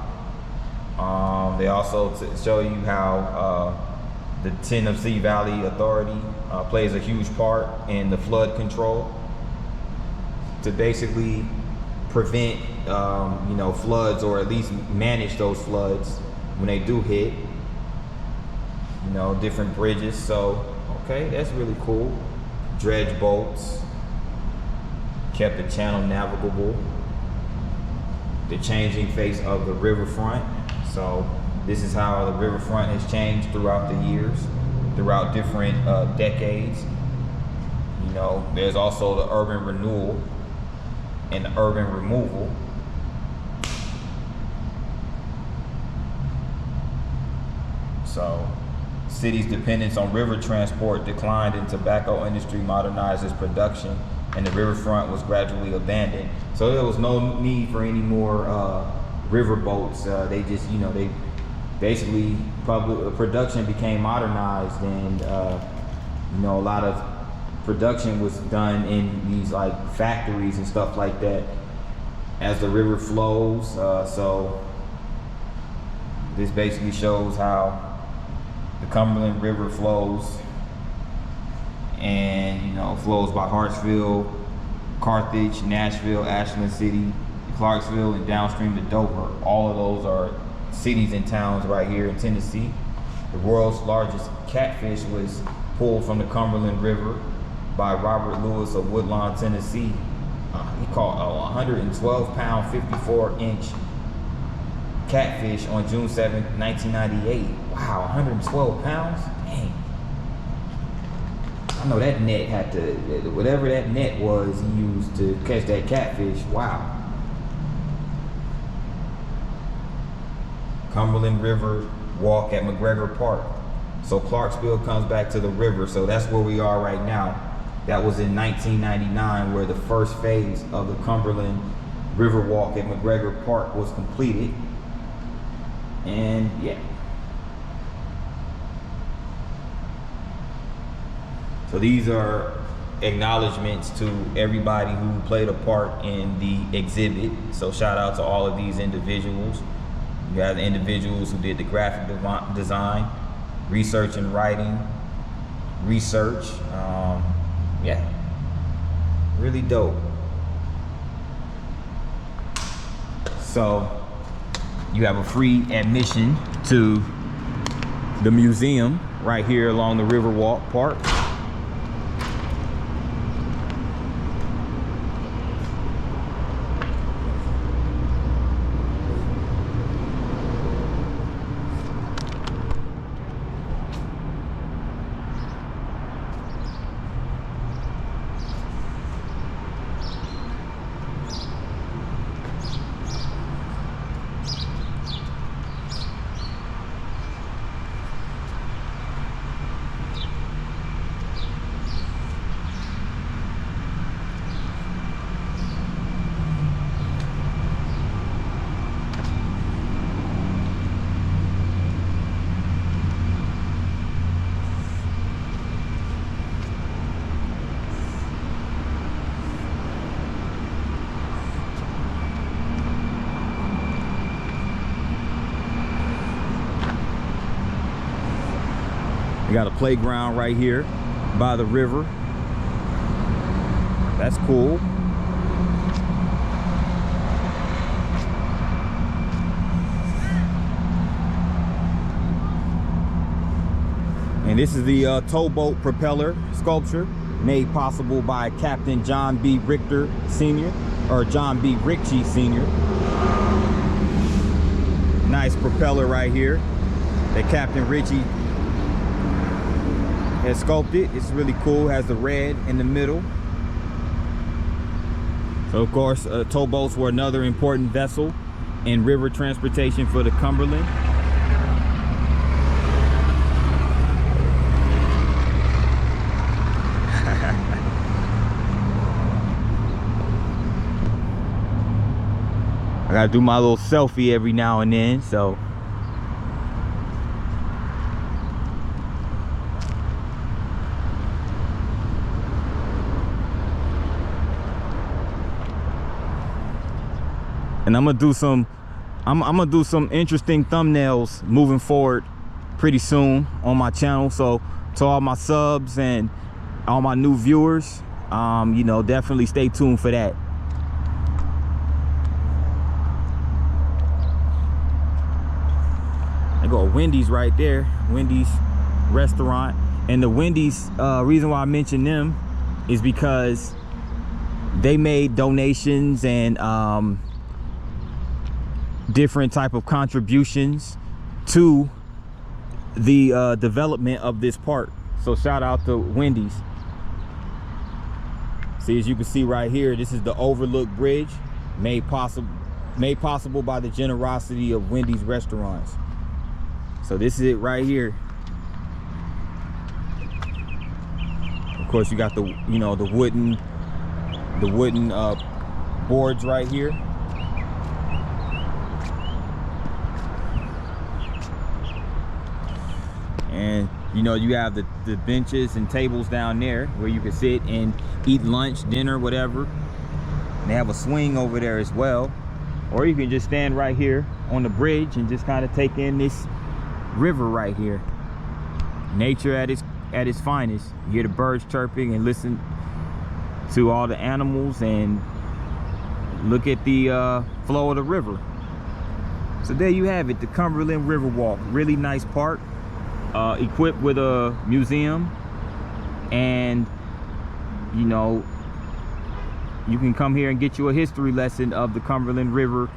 They also show you how the Tennessee Valley Authority plays a huge part in the flood control to basically prevent you know, floods, or at least manage those floods when they do hit. You know, different bridges. So okay, that's really cool. Dredge boats kept the channel navigable. The changing face of the riverfront. So this is how the riverfront has changed throughout the years, throughout different decades. You know, there's also the urban renewal and the urban removal. So cities' dependence on river transport declined and tobacco industry modernized its production, and the riverfront was gradually abandoned. So there was no need for any more river boats. They just, you know, they basically, public production became modernized, and you know, a lot of production was done in these like factories and stuff like that as the river flows. So this basically shows how the Cumberland River flows, and you know, flows by Hartsville, Carthage, Nashville, Ashland City, Clarksville, and downstream to Dover. All of those are cities and towns right here in Tennessee. The world's largest catfish was pulled from the Cumberland River by Robert Lewis of Woodlawn, Tennessee. He caught a 112-pound, 54-inch catfish on June 7, 1998. Wow, 112 pounds? Dang. I know that net had to, whatever that net was he used to catch that catfish. Wow. Cumberland River walk at McGregor Park. So Clarksville comes back to the river. So that's where we are right now. That was in 1999, where the first phase of the Cumberland Riverwalk at McGregor Park was completed. And yeah. So these are acknowledgements to everybody who played a part in the exhibit. So shout out to all of these individuals. You have the individuals who did the graphic design. research and writing, research. Yeah, really dope. So you have a free admission to the museum right here along the Riverwalk Park. We got a playground right here by the river. That's cool. And this is the towboat propeller sculpture made possible by Captain John B. Richter Sr. or John B. Ritchie Sr. Nice propeller right here that Captain Ritchie has sculpted. It's really cool, has the red in the middle. So of course, towboats were another important vessel in river transportation for the Cumberland. I gotta do my little selfie every now and then, so. And I'm gonna do some interesting thumbnails moving forward pretty soon on my channel. So to all my subs and all my new viewers, you know, definitely stay tuned for that. I got a Wendy's right there, Wendy's restaurant. And the Wendy's, reason why I mention them is because they made donations and different type of contributions to the development of this park. So shout out to Wendy's. See, as you can see right here, this is the Overlook Bridge, made possible by the generosity of Wendy's restaurants. So this is it right here. Of course, you got the, you know, the wooden boards right here. And you know, you have the benches and tables down there where you can sit and eat lunch, dinner, whatever. And they have a swing over there as well. Or you can just stand right here on the bridge and just kind of take in this river right here. Nature at its finest. You hear the birds chirping and listen to all the animals and look at the flow of the river. So there you have it, the Cumberland Riverwalk. Really nice park. Equipped with a museum, and you know, you can come here and get you a history lesson of the Cumberland River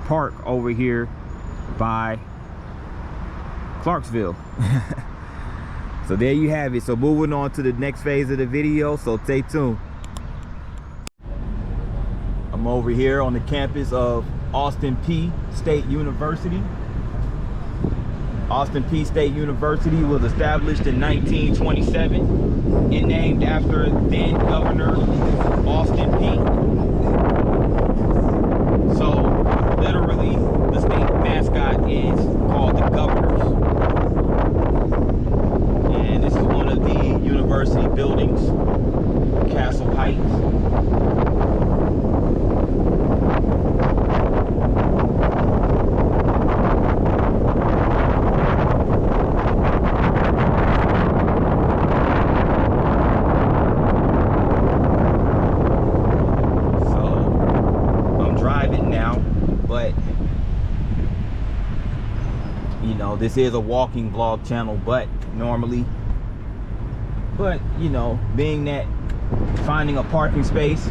Park over here by Clarksville. So there you have it. So moving on to the next phase of the video, so stay tuned. I'm over here on the campus of Austin Peay State University. Austin Peay State University was established in 1927 and named after then Governor Austin Peay. So literally the state mascot is called the Governors. And this is one of the university buildings, Castle Heights. You know, this is a walking vlog channel, but you know, being that finding a parking space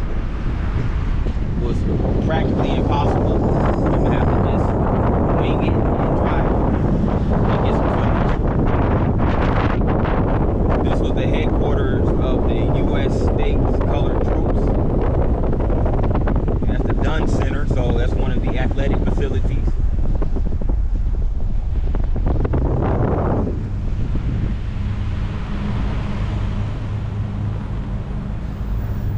was practically impossible, I'm gonna have to just wing it and drive and get some footage. This was the headquarters of the U.S. States Colored Troops. And that's the Dunn Center, so that's one of the athletic facilities.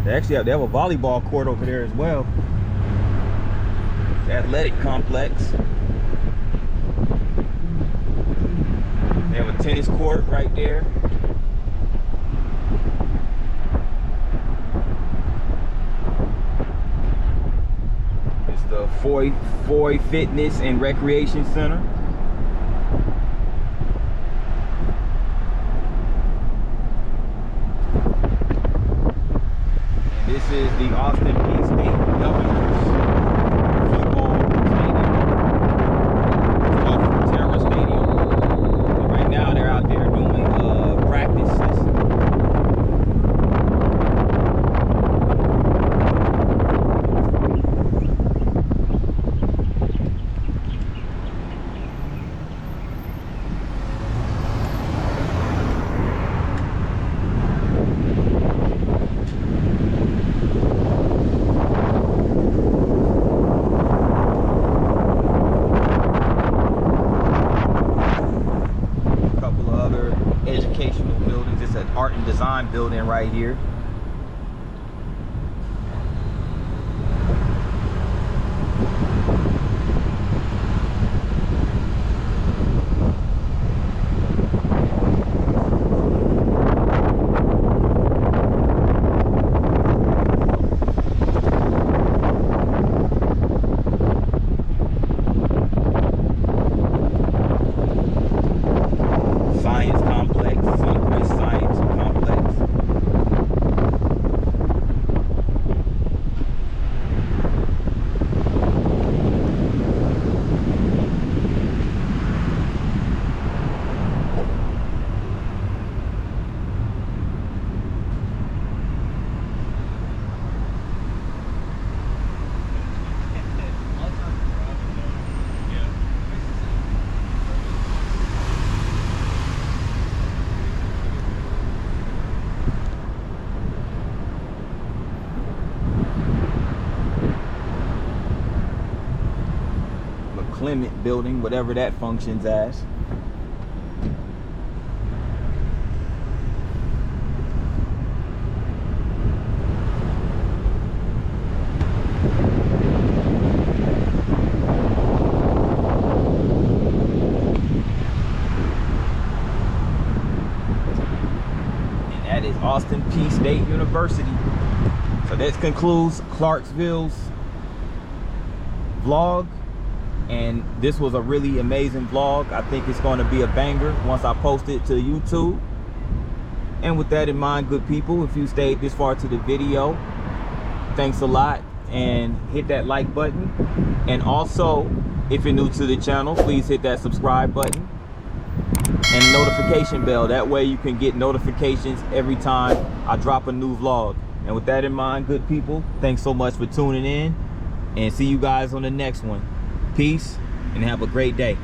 They actually have a volleyball court over there as well. The athletic complex. They have a tennis court right there. It's the Foy Fitness and Recreation Center. This is the Austin Peay State Governor's football stadium. It's called Terra Stadium. And right now they're out there doing practices. Educational buildings. It's an art and design building right here. Science complex, Sunquist Science complex. Clement building, whatever that functions as. And that is Austin Peay State University. So that concludes Clarksville's vlog. And this was a really amazing vlog. I think it's going to be a banger once I post it to YouTube. And with that in mind, good people, if you stayed this far to the video, thanks a lot, and hit that like button. And also, if you're new to the channel, please hit that subscribe button and notification bell. That way you can get notifications every time I drop a new vlog. And with that in mind, good people, thanks so much for tuning in, and see you guys on the next one. Peace, and have a great day.